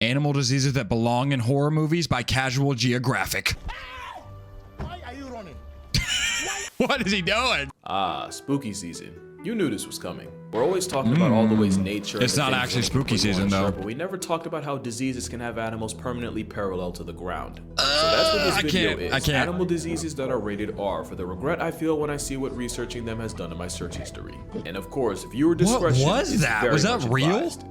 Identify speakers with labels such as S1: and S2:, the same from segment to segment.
S1: Animal diseases that belong in horror movies by Casual Geographic.
S2: Why are you running?
S1: What is he doing?
S3: Ah, spooky season. You knew this was coming. We're always talking about all the ways nature.
S1: It's not actually spooky season though.
S3: But we never talked about how diseases can have animals permanently parallel to the ground. So that's what this video is. Animal diseases that are rated R for the regret I feel when I see what researching them has done in my search history. And of course, viewer discretion is very
S1: Was that
S3: much
S1: real?
S3: advised,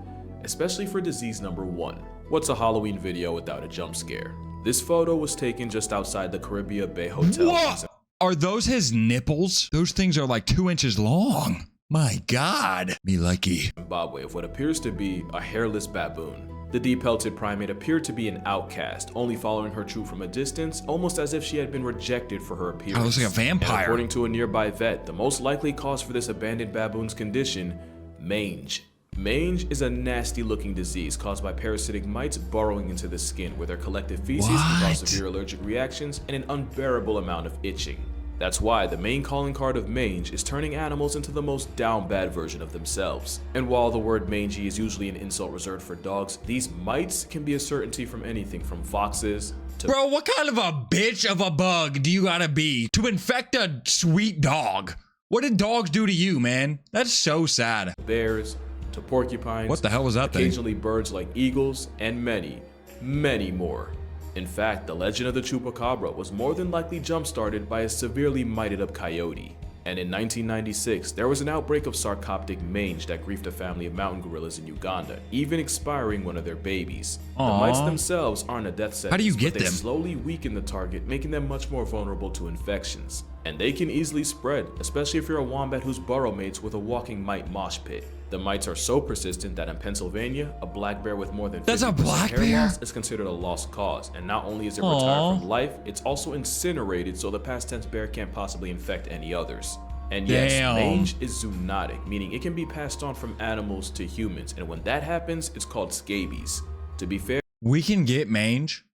S3: especially for disease number 1. What's a Halloween video without a jump scare? This photo was taken just outside the Caribbean Bay Hotel.
S1: What? Are those his nipples? Those things are like 2 inches long. My God. Me likey.
S3: Zimbabwe of what appears to be a hairless baboon. The deep-pelted primate appeared to be an outcast, only following her troop from a distance, almost as if she had been rejected for her appearance.
S1: Oh, looks like a vampire.
S3: And according to a nearby vet, the most likely cause for this abandoned baboon's condition, mange. Mange is a nasty-looking disease caused by parasitic mites burrowing into the skin, where their collective feces can cause severe allergic reactions and an unbearable amount of itching. That's why the main calling card of mange is turning animals into the most down-bad version of themselves. And while the word mangy is usually an insult reserved for dogs, these mites can be a certainty from anything from foxes to—
S1: Bro, what kind of a bitch of a bug do you gotta be to infect a sweet dog? What did dogs do to you, man? That's so sad.
S3: bears, to porcupines.
S1: What the hell was that thing?
S3: Occasionally birds like eagles, and many, many more. In fact, the legend of the chupacabra was more than likely jump-started by a severely mited-up coyote. And in 1996, there was an outbreak of sarcoptic mange that griefed a family of mountain gorillas in Uganda, even expiring one of their babies.
S1: Aww.
S3: The mites themselves aren't a death sentence.
S1: How do you get
S3: but they
S1: them?
S3: slowly weaken the target, making them much more vulnerable to infections. And they can easily spread, especially if you're a wombat whose burrow mates with a walking mite mosh pit. The mites are so persistent that in Pennsylvania, a black bear with more than 50% hair loss is considered a lost cause, and not only is it retired from life, it's also incinerated so the past tense bear can't possibly infect any others. And yes, mange is zoonotic, meaning it can be passed on from animals to humans, and when that happens, it's called scabies. To be fair,
S1: we can get mange?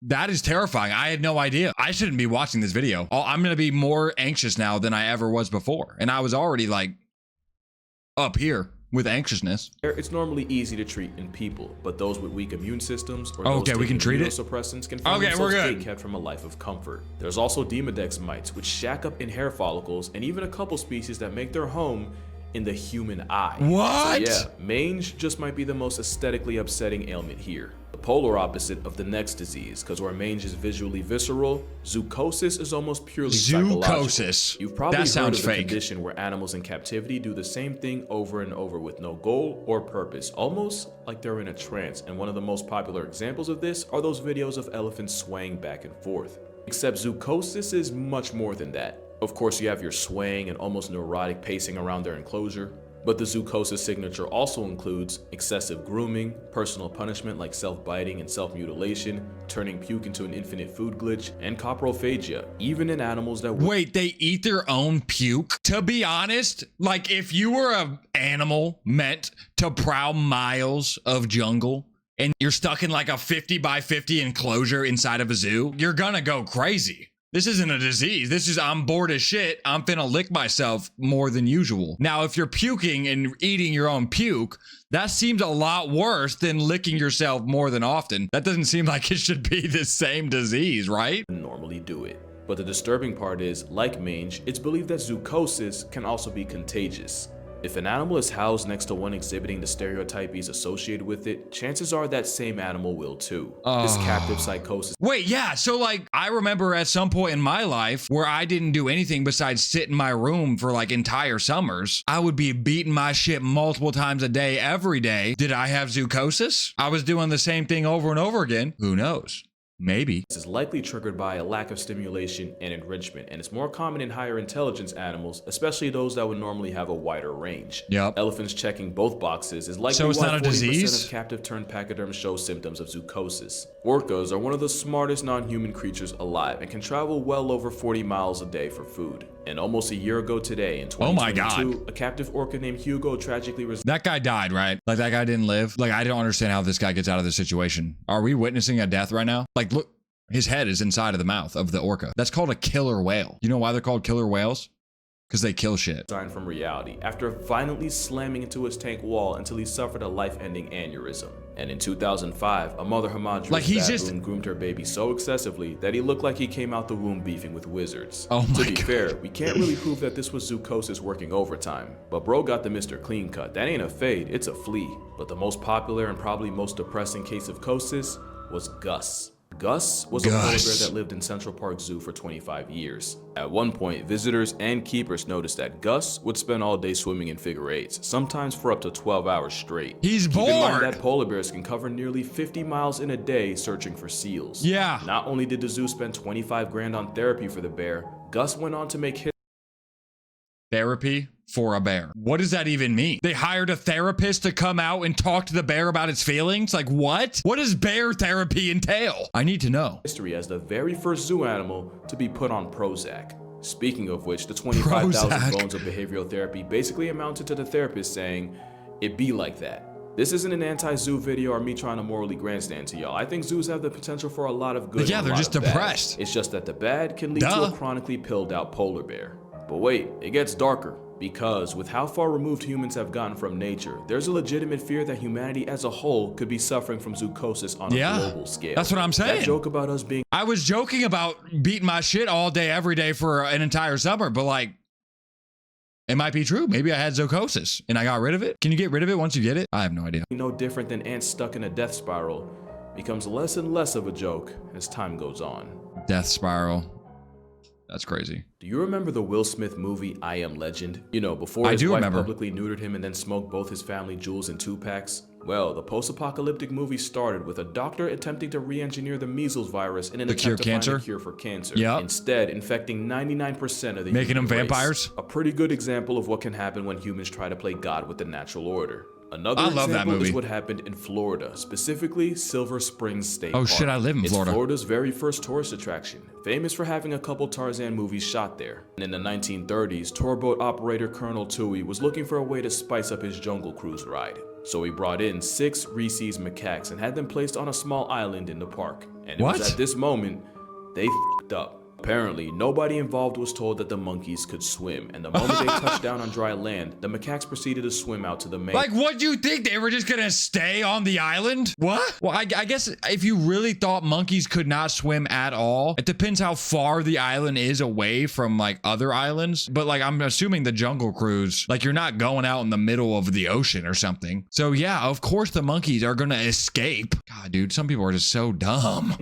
S1: That is terrifying. I had no idea. I shouldn't be watching this video. I'm gonna be more anxious now than I ever was before, and I was already like up here with anxiousness.
S3: It's normally easy to treat in people, but those with weak immune systems or those
S1: we can treat it.
S3: Suppressants can find themselves gatekept from a life of comfort. There's also Demodex mites, which shack up in hair follicles, and even a couple species that make their home in the human eye.
S1: What?
S3: So yeah, mange just might be the most aesthetically upsetting ailment here. The polar opposite of the next disease, because where mange is visually visceral, zoochosis is almost purely psychological. You've probably heard of the condition where animals in captivity do the same thing over and over with no goal or purpose, almost like they're in a trance. And one of the most popular examples of this are those videos of elephants swaying back and forth. Except zoochosis is much more than that. Of course, you have your swaying and almost neurotic pacing around their enclosure, but the zoochosis signature also includes excessive grooming, personal punishment like self-biting and self-mutilation, turning puke into an infinite food glitch, and coprophagia, even in animals that—
S1: Wait, they eat their own puke? To be honest, like if you were an animal meant to prowl miles of jungle, and you're stuck in like a 50 by 50 enclosure inside of a zoo, you're gonna go crazy. This isn't a disease. This is, I'm bored as shit. I'm finna lick myself more than usual. Now, if you're puking and eating your own puke, that seems a lot worse than licking yourself more than often. That doesn't seem like it should be the same disease, right?
S3: Normally do it. But the disturbing part is, like mange, it's believed that zoochosis can also be contagious. If an animal is housed next to one exhibiting the stereotypes associated with it, chances are that same animal will too. This captive psychosis—
S1: Wait, yeah, so like, I remember at some point in my life where I didn't do anything besides sit in my room for like entire summers. I would be beating my shit multiple times a day, every day. Did I have zoochosis? I was doing the same thing over and over again. Who knows? Maybe.
S3: This is likely triggered by a lack of stimulation and enrichment, and it's more common in higher intelligence animals, especially those that would normally have a wider range.
S1: Yep.
S3: Elephants checking both boxes is likely
S1: so it's
S3: why
S1: not a
S3: 40%
S1: disease?
S3: of captive-turned pachyderms show symptoms of zoochosis. Orcas are one of the smartest non-human creatures alive and can travel well over 40 miles a day for food. And almost a year ago today, in 2022, a captive orca named Hugo tragically—
S1: That guy died, right? Like that guy didn't live? Like I don't understand how this guy gets out of this situation. Are we witnessing a death right now? Like look, his head is inside of the mouth of the orca. That's called a killer whale. You know why they're called killer whales? Because they kill shit.
S3: Sign from reality after violently slamming into his tank wall until he suffered a life-ending aneurysm. And in 2005, a mother Hamadryas baboon groomed her baby so excessively that he looked like he came out the womb beefing with wizards.
S1: Oh my God.
S3: To be fair, we can't really prove that this was Zoochosis working overtime, but bro got the Mr. Clean Cut. That ain't a fade, it's a flea. But the most popular and probably most depressing case of chosis was Gus. Gus was a polar bear that lived in Central Park Zoo for 25 years. At one point, visitors and keepers noticed that Gus would spend all day swimming in figure eights, sometimes for up to 12 hours straight.
S1: He's bored!
S3: Keep in mind that polar bears can cover nearly 50 miles in a day searching for seals.
S1: Yeah.
S3: Not only did the zoo spend 25 grand on therapy for the bear, Gus went on to make his
S1: Therapy for a bear. What does that even mean? They hired a therapist to come out and talk to the bear about its feelings? Like what? What does bear therapy entail? I need to know.
S3: History as the very first zoo animal to be put on Prozac. Speaking of which, the 25,000 bones of behavioral therapy basically amounted to the therapist saying, "It be like that." This isn't an anti-zoo video or me trying to morally grandstand to y'all. I think zoos have the potential for a lot of good.
S1: Yeah, they're just depressed.
S3: It's just that the bad can lead to a chronically pilled out polar bear. But wait, it gets darker. Because with how far removed humans have gotten from nature, there's a legitimate fear that humanity as a whole could be suffering from zoochosis on a global scale.
S1: That's what I'm saying.
S3: That joke about us being—
S1: I was joking about beating my shit all day, every day for an entire summer, but like, it might be true. Maybe I had zoochosis and I got rid of it. Can you get rid of it once you get it? I have no idea.
S3: No different than ants stuck in a death spiral becomes less and less of a joke as time goes on.
S1: Death spiral. That's crazy.
S3: Do you remember the Will Smith movie I Am Legend? You know, before his wife publicly neutered him and then smoked both his family jewels in 2-packs? Well, the post-apocalyptic movie started with a doctor attempting to re-engineer the measles virus in an attempt to find a cure for cancer. Instead, infecting 99% of the
S1: making them
S3: race.
S1: vampires?
S3: A pretty good example of what can happen when humans try to play God with the natural order. Another
S1: I love that
S3: example
S1: movie.
S3: is what happened in Florida, specifically Silver Springs State
S1: Oh
S3: Park.
S1: shit, I live in Florida.
S3: It's Florida's very first tourist attraction, famous for having a couple Tarzan movies shot there. And in the 1930s, tour boat operator Colonel Toohey was looking for a way to spice up his jungle cruise ride. So he brought in 6 Reese's macaques and had them placed on a small island in the park. And it was at this moment, they f***ed up. Apparently, nobody involved was told that the monkeys could swim, and the moment they touched down on dry land, the macaques proceeded to swim out to the main.
S1: Like, what do you think? They were just gonna stay on the island? What? Well, I guess if you really thought monkeys could not swim at all, it depends how far the island is away from like other islands. But like, I'm assuming the Jungle Cruise, like you're not going out in the middle of the ocean or something. So yeah, of course the monkeys are gonna escape. God, dude, some people are just so dumb.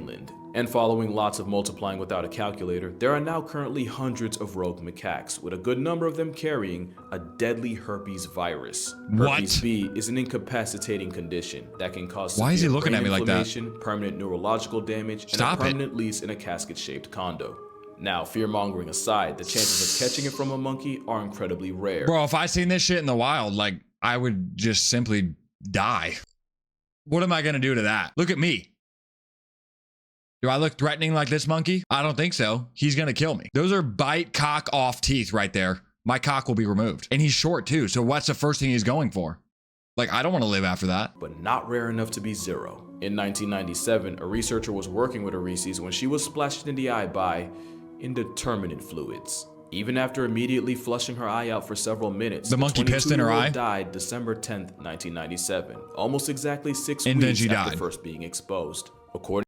S3: And following lots of multiplying without a calculator, there are now currently hundreds of rogue macaques, with a good number of them carrying a deadly herpes virus. Herpes B is an incapacitating condition that can cause
S1: Why is he looking at me like that?
S3: Permanent neurological damage, and a permanent lease in a casket-shaped condo. Now, fear-mongering aside, the chances of catching it from a monkey are incredibly rare.
S1: Bro, if I seen this shit in the wild, like, I would just simply die. What am I gonna do to that? Look at me. Do I look threatening like this monkey? I don't think so. He's gonna kill me. Those are bite cock off teeth right there. My cock will be removed. And he's short too, so what's the first thing he's going for? Like, I don't want to live after that.
S3: But not rare enough to be zero. In 1997, a researcher was working with a Reese's when she was splashed in the eye by indeterminate fluids. Even after immediately flushing her eye out for several minutes,
S1: the monkey pissed in her eye?
S3: Died December 10th, 1997, almost exactly 6
S1: and
S3: weeks
S1: then she
S3: after
S1: died.
S3: First being exposed.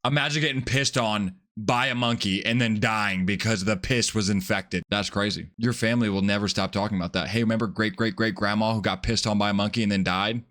S1: Imagine getting pissed on by a monkey and then dying because the piss was infected. That's crazy. Your family will never stop talking about that. Hey, remember great-great-great-grandma who got pissed on by a monkey and then died?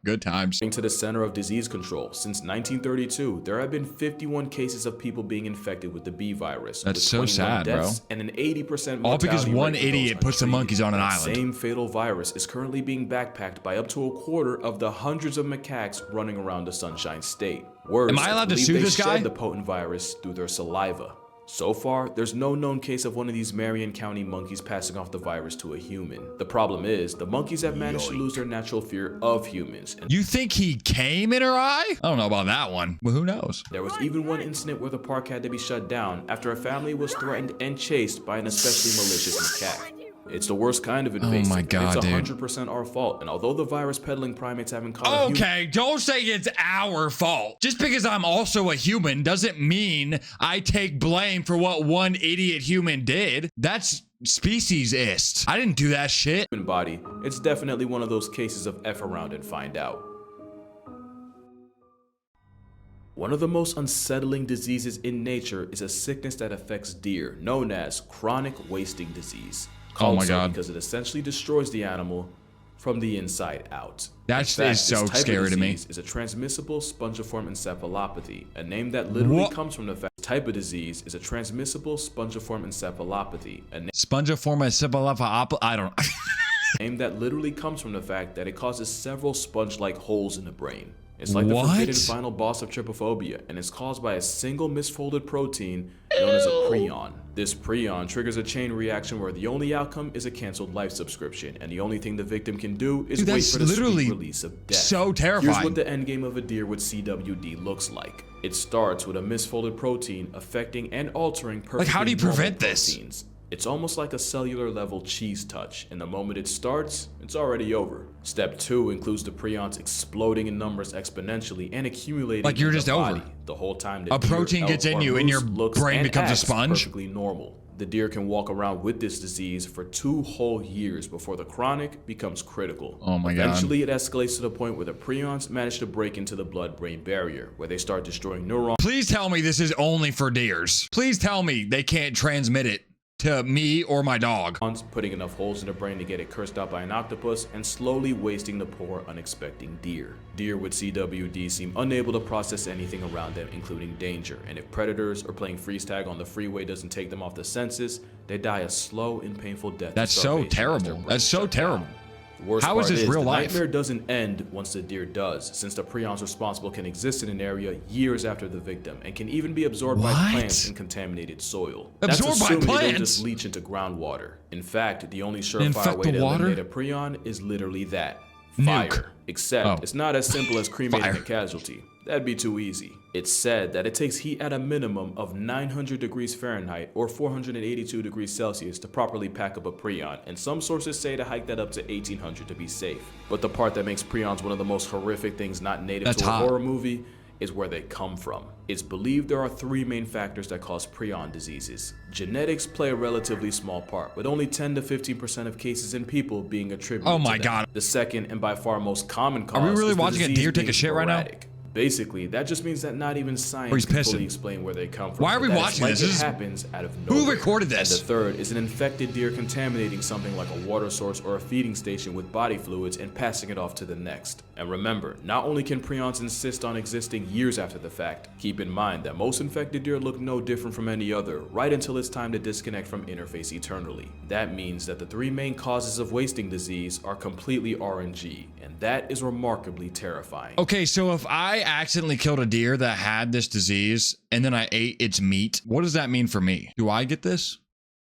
S1: Good times.
S3: To the Center of Disease Control, since 1932, there have been 51 cases of people being infected with the B virus.
S1: That's so sad, bro.
S3: And an 80% mortality
S1: all because one idiot puts the monkeys on an island.
S3: The same fatal virus is currently being backpacked by up to a quarter of the hundreds of macaques running around the Sunshine State.
S1: Am I allowed to sue this guy?
S3: They shed the potent virus through their saliva. So far, there's no known case of one of these Marion County monkeys passing off the virus to a human. The problem is, the monkeys have managed to lose their natural fear of humans.
S1: You think he came in her eye? I don't know about that one. Well, who knows?
S3: There was even one incident where the park had to be shut down after a family was threatened and chased by an especially malicious macaque. It's the worst kind of invasive.
S1: Oh my God,
S3: it's
S1: dude.
S3: 100% our fault. And although the virus peddling primates haven't caused
S1: okay, don't say it's our fault. Just because I'm also a human doesn't mean I take blame for what one idiot human did. That's speciesist. I didn't do that shit.
S3: Human body, it's definitely one of those cases of F around and find out. One of the most unsettling diseases in nature is a sickness that affects deer, known as chronic wasting disease.
S1: Oh my God.
S3: Because it essentially destroys the animal from the inside out.
S1: That is so scary to me.
S3: Is a transmissible spongiform encephalopathy, a name that literally comes from the fact type of disease is a transmissible spongiform encephalopathy,
S1: Spongiform encephalopathy, I don't know.
S3: name that literally comes from the fact that it causes several sponge-like holes in the brain. It's like the forbidden final boss of trypophobia, and it's caused by a single misfolded protein known as a prion. This prion triggers a chain reaction where the only outcome is a canceled life subscription, and the only thing the victim can do is wait for the sweet release of death.
S1: So terrifying.
S3: Here's what the endgame of a deer with CWD looks like. It starts with a misfolded protein affecting and altering perfectly
S1: how do you prevent
S3: normal
S1: this?
S3: proteins. It's almost like a cellular level cheese touch, and the moment it starts, it's already over. Step 2 includes the prions exploding in numbers exponentially and accumulating
S1: like you're just
S3: body.
S1: over.
S3: The whole time the
S1: a protein gets in you and your brain becomes a sponge.
S3: Perfectly normal. The deer can walk around with this disease for 2 whole years before the chronic becomes critical.
S1: Oh my God.
S3: Eventually, it escalates to the point where the prions manage to break into the blood-brain barrier, where they start destroying neurons.
S1: Please tell me this is only for deers. Please tell me they can't transmit it to me or my dog.
S3: Putting enough holes in the brain to get it cursed out by an octopus, and slowly wasting the poor, unexpecting deer. Deer with CWD seem unable to process anything around them, including danger, and if predators or playing freeze tag on the freeway doesn't take them off the senses, they die a slow and painful death.
S1: That's so terrible. That's so terrible. How is this real life?
S3: The nightmare doesn't end once the deer does, since the prions responsible can exist in an area years after the victim and can even be absorbed by plants and contaminated soil.
S1: Absorbed by plants?
S3: They don't just leach into groundwater. In fact, the only surefire way to eliminate a prion is literally that. Fire.
S1: Nuke.
S3: Except it's not as simple as cremating a casualty. That'd be too easy. It's said that it takes heat at a minimum of 900 degrees Fahrenheit or 482 degrees Celsius to properly pack up a prion, and some sources say to hike that up to 1800 to be safe. But the part that makes prions one of the most horrific things not native to a horror movie is where they come from. It's believed there are 3 main factors that cause prion diseases. Genetics play a relatively small part, with only 10 to 15% of cases in people being attributed to them.
S1: God.
S3: The second and by far most common cause
S1: Are we really
S3: is the
S1: watching a
S3: disease
S1: deer take a
S3: being
S1: shit right now?
S3: erratic. Basically, that just means that not even science can fully explain where they come from.
S1: Why are we watching this?
S3: It happens out of nowhere.
S1: Who recorded this?
S3: And the third is an infected deer contaminating something like a water source or a feeding station with body fluids and passing it off to the next. And remember, not only can prions insist on existing years after the fact, keep in mind that most infected deer look no different from any other, right until it's time to disconnect from interface eternally. That means that the 3 main causes of wasting disease are completely RNG, and that is remarkably terrifying.
S1: Okay, so if I accidentally killed a deer that had this disease and then I ate its meat, what does that mean for me? Do I get this?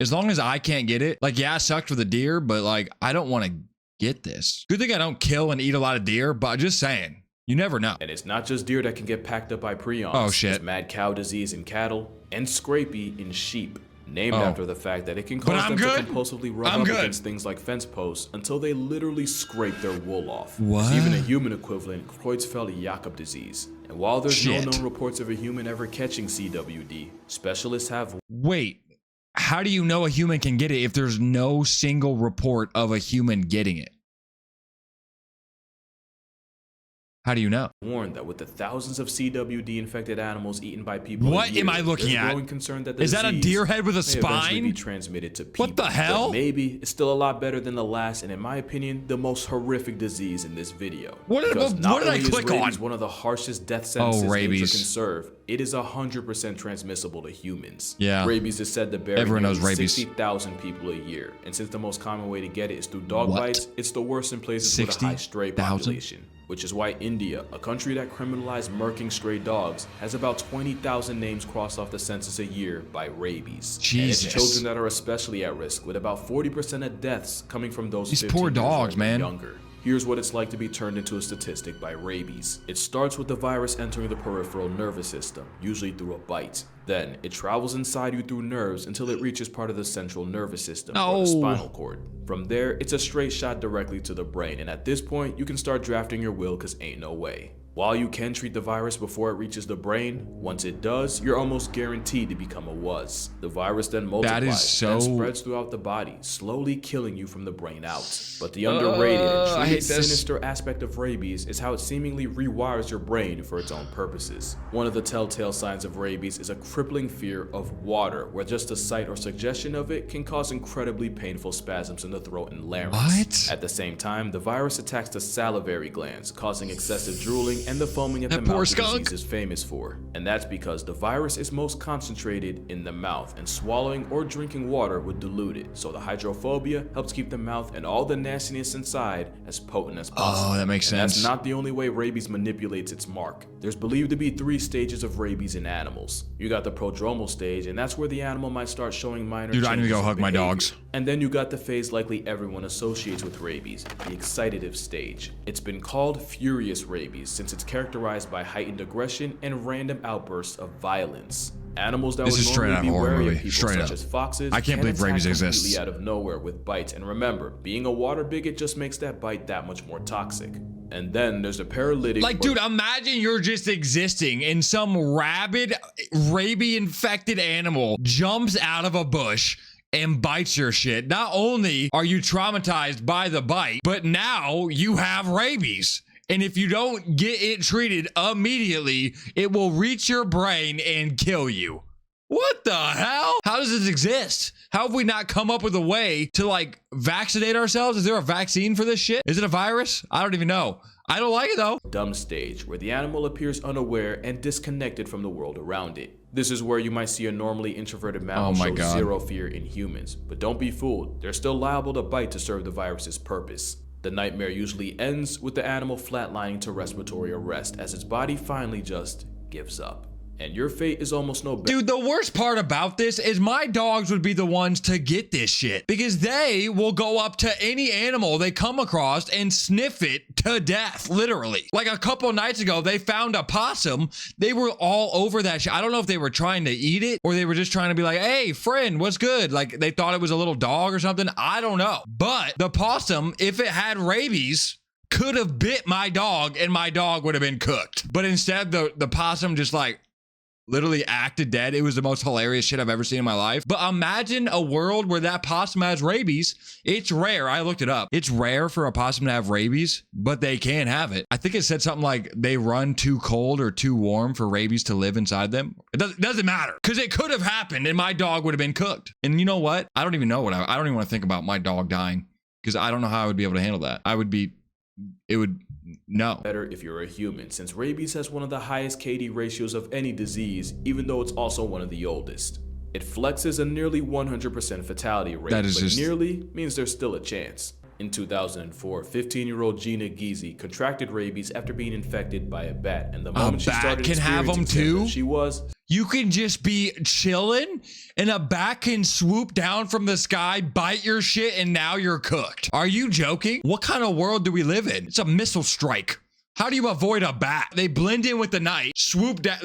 S1: As long as I can't get it, like, yeah, I sucked for the deer, but like, I don't want to get this. Good thing I don't kill and eat a lot of deer, but just saying, you never know.
S3: And it's not just deer that can get packed up by prions.
S1: Oh shit.
S3: There's mad cow disease in cattle and Scopey in sheep, named after the fact that it can cause them to compulsively rub up against things like fence posts until they literally scrape their wool off.
S1: What?
S3: There's even a human equivalent, Creutzfeldt-Jakob disease. And while there's no known reports of a human ever catching CWD, specialists have...
S1: Wait, how do you know a human can get it if there's no single report of a human getting it? How do you know?
S3: Warned that with the thousands of CWD infected animals eaten by people,
S1: what am I looking at?
S3: That
S1: is that a deer head with a spine?
S3: Be transmitted to people.
S1: What the hell?
S3: But maybe it's still a lot better than the last, and in my opinion, the most horrific disease in this video.
S1: What did I click on?
S3: Rabies one of the harshest death sentences nature can
S1: rabies.
S3: serve. It is 100% transmissible to humans.
S1: Yeah.
S3: Rabies is said to bury
S1: Everyone knows rabies.
S3: 60,000 people a year, and since the most common way to get it is through dog bites, it's the worst in places with a high stray population. Which is why India, a country that criminalized murking stray dogs, has about 20,000 names crossed off the census a year by rabies.
S1: Jesus.
S3: And it's children that are especially at risk, with about 40% of deaths coming from those
S1: These
S3: 15
S1: poor
S3: years
S1: dogs,
S3: old
S1: man.
S3: and younger. Here's what it's like to be turned into a statistic by rabies. It starts with the virus entering the peripheral nervous system, usually through a bite. Then, it travels inside you through nerves until it reaches part of the central nervous system, or the spinal cord. From there, it's a straight shot directly to the brain, and at this point, you can start drafting your will cause ain't no way. While you can treat the virus before it reaches the brain, once it does, you're almost guaranteed to become a WUS. The virus then multiplies and spreads throughout the body, slowly killing you from the brain out. But the underrated and truly sinister aspect of rabies is how it seemingly rewires your brain for its own purposes. One of the telltale signs of rabies is a crippling fear of water, where just the sight or suggestion of it can cause incredibly painful spasms in the throat and larynx.
S1: What?
S3: At the same time, the virus attacks the salivary glands, causing excessive drooling and the foaming at the mouth the disease is famous for. And that's because the virus is most concentrated in the mouth, and swallowing or drinking water would dilute it. So the hydrophobia helps keep the mouth and all the nastiness inside as potent as possible.
S1: Oh, that makes sense.
S3: That's not the only way rabies manipulates its mark. There's believed to be 3 stages of rabies in animals. You got the prodromal stage, and that's where the animal might start showing minor changes.
S1: Dude, I need to go hug my dogs.
S3: And then you got the phase likely everyone associates with rabies, the excitative stage. It's been called furious rabies since it's characterized by heightened aggression and random outbursts of violence. Animals that would normally be wary of people such as foxes
S1: I can't believe rabies exists
S3: completely out of nowhere with bites. And remember, being a water bigot just makes that bite that much more toxic. And then there's a paralytic.
S1: Like, dude, imagine you're just existing and some rabid, rabies-infected animal jumps out of a bush and bites your shit. Not only are you traumatized by the bite, but now you have rabies. And if you don't get it treated immediately, it will reach your brain and kill you. What the hell? How does this exist? How have we not come up with a way to like vaccinate ourselves? Is there a vaccine for this shit? Is it a virus? I don't even know. I don't like it though.
S3: Dumb stage, where the animal appears unaware and disconnected from the world around it. This is where you might see a normally introverted mammal show zero fear in humans. But don't be fooled, they're still liable to bite to serve the virus's purpose. The nightmare usually ends with the animal flatlining to respiratory arrest as its body finally just gives up. And your fate is almost no better.
S1: Dude, the worst part about this is my dogs would be the ones to get this shit because they will go up to any animal they come across and sniff it to death, literally. Like a couple nights ago, they found a possum. They were all over that shit. I don't know if they were trying to eat it or they were just trying to be like, hey, friend, what's good? Like they thought it was a little dog or something. I don't know. But the possum, if it had rabies, could have bit my dog and my dog would have been cooked. But instead, the possum just like literally acted dead. It was the most hilarious shit I've ever seen in my life. But imagine a world where that possum has rabies. It's rare. I looked it up. It's rare for a possum to have rabies, but they can have it. I think it said something like they run too cold or too warm for rabies to live inside them. It doesn't matter because it could have happened and my dog would have been cooked. And you know what? I don't even know what I don't even want to think about my dog dying because I don't know how I would be able to handle that. No.
S3: Better if you're a human, since rabies has one of the highest KD ratios of any disease, even though it's also one of the oldest. It flexes a nearly 100% fatality rate, but nearly means there's still a chance. In 2004, 15-year-old Gina Giese contracted rabies after being infected by a bat, and the moment she started experiencing symptoms, she was...
S1: You can just be chilling and a bat can swoop down from the sky, bite your shit, and now you're cooked. Are you joking? What kind of world do we live in? It's a missile strike. How do you avoid a bat? They blend in with the night, swoop down,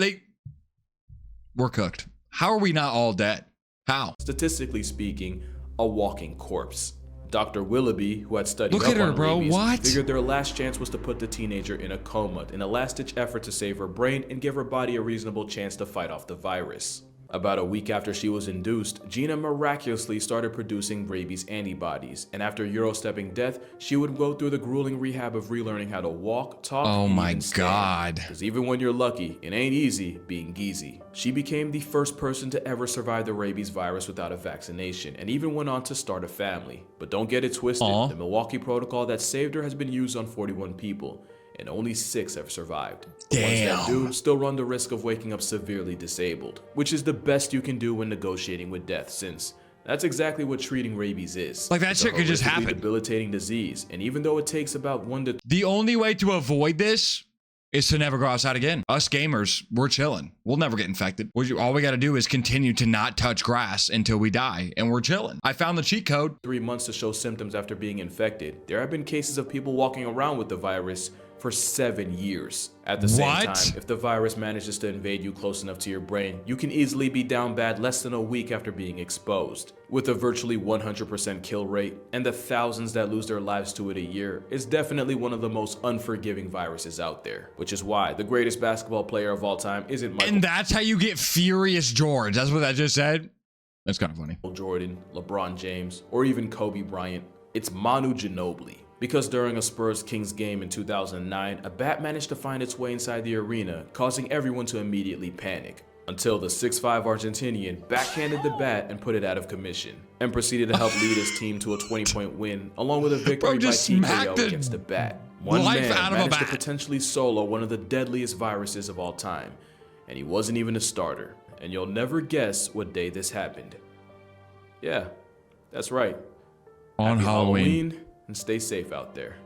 S1: we're cooked. How are we not all dead? How?
S3: Statistically speaking, a walking corpse. Dr. Willoughby, who had studied up on rabies, figured their last chance was to put the teenager in a coma in a last-ditch effort to save her brain and give her body a reasonable chance to fight off the virus. About a week after she was induced, Gina miraculously started producing rabies antibodies, and after Eurostepping death, she would go through the grueling rehab of relearning how to walk, talk, and even stand. Because even when you're lucky, it ain't easy being Giese. She became the first person to ever survive the rabies virus without a vaccination, and even went on to start a family. But don't get it twisted, the Milwaukee protocol that saved her has been used on 41 people. And only 6 have survived. The ones that do still run the risk of waking up severely disabled, which is the best you can do when negotiating with death, since that's exactly what treating rabies is.
S1: Like that shit could just happen.
S3: Debilitating disease, and even though it takes about 1 to...
S1: The only way to avoid this is to never go outside again. Us gamers, we're chilling. We'll never get infected. All we got to do is continue to not touch grass until we die, and we're chilling. I found the cheat code.
S3: 3 months to show symptoms after being infected. There have been cases of people walking around with the virus for for 7 years. At the same
S1: What?
S3: time, if the virus manages to invade you close enough to your brain, you can easily be down bad less than a week after being exposed. With a virtually 100% kill rate and the thousands that lose their lives to it a year, it's definitely one of the most unforgiving viruses out there. Which is why the greatest basketball player of all time isn't Michael
S1: And that's how you get Furious George. That's what I just said. That's kind of funny.
S3: Jordan, LeBron James, or even Kobe Bryant. It's Manu Ginobili. Because during a Spurs-Kings game in 2009, a bat managed to find its way inside the arena, causing everyone to immediately panic. Until the 6'5" Argentinian backhanded the bat and put it out of commission, and proceeded to help lead his team to a 20-point win, along with a victory by TKO against the bat. One man managed to potentially solo one of the deadliest viruses of all time, and he wasn't even a starter. And you'll never guess what day this happened. Yeah, that's right.
S1: On
S3: Happy
S1: Halloween.
S3: And stay safe out there.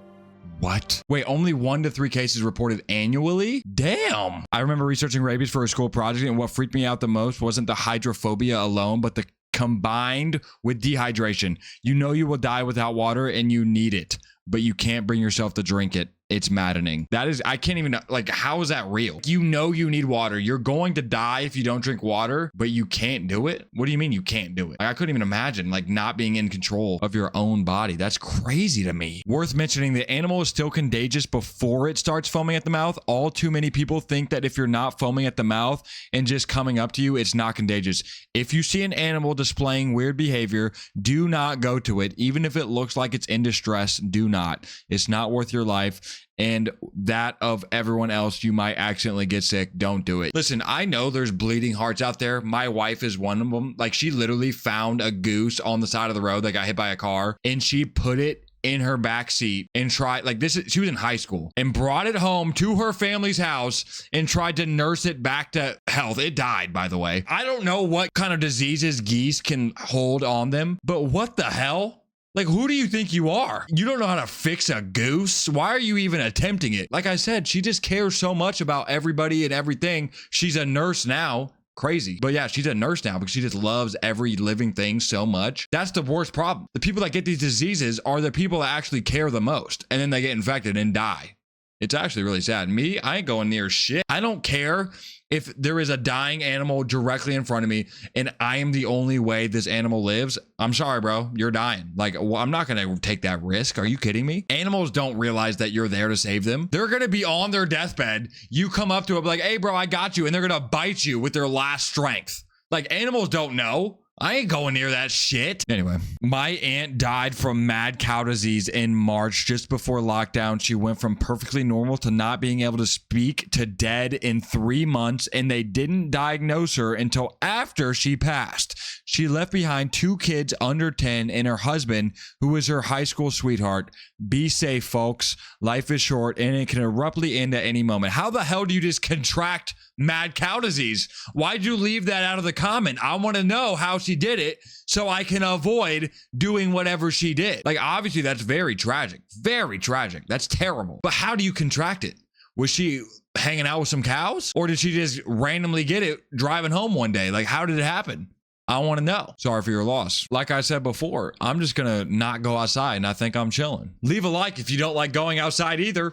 S1: What? Wait, only 1 to 3 cases reported annually? Damn. I remember researching rabies for a school project, and what freaked me out the most wasn't the hydrophobia alone, but the combined with dehydration. You know you will die without water and you need it, but you can't bring yourself to drink it. It's maddening. That is, I can't even, like, how is that real? You know you need water. You're going to die if you don't drink water, but you can't do it? What do you mean you can't do it? Like, I couldn't even imagine, like, not being in control of your own body. That's crazy to me. Worth mentioning, the animal is still contagious before it starts foaming at the mouth. All too many people think that if you're not foaming at the mouth and just coming up to you, it's not contagious. If you see an animal displaying weird behavior, do not go to it. Even if it looks like it's in distress, do not. It's not worth your life. And that of everyone else, you might accidentally get sick. Don't do it. Listen, I know there's bleeding hearts out there. My wife is one of them. Like, she literally found a goose on the side of the road that got hit by a car, and she put it in her back seat and tried, like, she was in high school, and brought it home to her family's house and tried to nurse it back to health. It died, by the way. I don't know what kind of diseases geese can hold on them, but what the hell? Like, who do you think you are? You don't know how to fix a goose? Why are you even attempting it? Like I said, she just cares so much about everybody and everything. She's a nurse now. Crazy. But yeah, she's a nurse now because she just loves every living thing so much. That's the worst problem. The people that get these diseases are the people that actually care the most, and then they get infected and die. It's actually really sad. Me, I ain't going near shit. I don't care if there is a dying animal directly in front of me and I am the only way this animal lives. I'm sorry, bro. You're dying. Like, well, I'm not going to take that risk. Are you kidding me? Animals don't realize that you're there to save them. They're going to be on their deathbed. You come up to it like, hey, bro, I got you. And they're going to bite you with their last strength. Like, animals don't know. I ain't going near that shit. Anyway, my aunt died from mad cow disease in March just before lockdown. She went from perfectly normal to not being able to speak to dead in 3 months, and they didn't diagnose her until after she passed. She left behind 2 kids under 10 and her husband, who was her high school sweetheart. Be safe, folks. Life is short and it can abruptly end at any moment. How the hell do you just contract mad cow disease? Why'd you leave that out of the comment? I want to know how she did it so I can avoid doing whatever she did. Like, obviously that's very tragic. Very tragic. That's terrible. But how do you contract it? Was she hanging out with some cows? Or did she just randomly get it driving home one day? Like, how did it happen? I want to know. Sorry for your loss. Like I said before, I'm just going to not go outside and I think I'm chilling. Leave a like if you don't like going outside either.